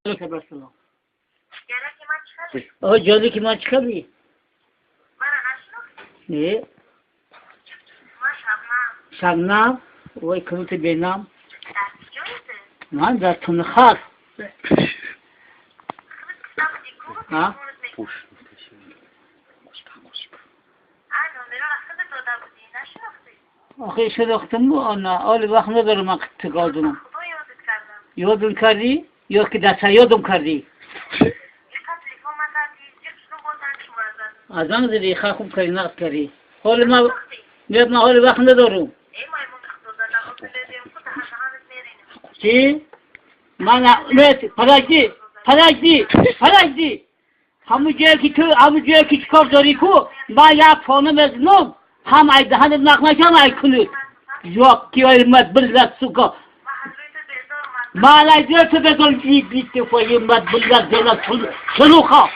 Selam. O جالي که من چکبی؟ نه. شبنم. وای کنوت بینم. من در تنخار. ها؟ آخه شناختم نه آل وقت ندارم من تکار دونم. یادم کردی؟ یا که دست یادم کردی؟ از آن زدی خوب کردی نقد کردی. حال ما میاد حال وقت ندارم. چی؟ من پرایدی همون جایی که چکار داری کو من یک فانه مزنم هم ایده هنم نقنشم ای کنید جواب که ایمت بلد سوکا من ایده تو بگل بیت فایی ایمت بلد دیلت شلوخا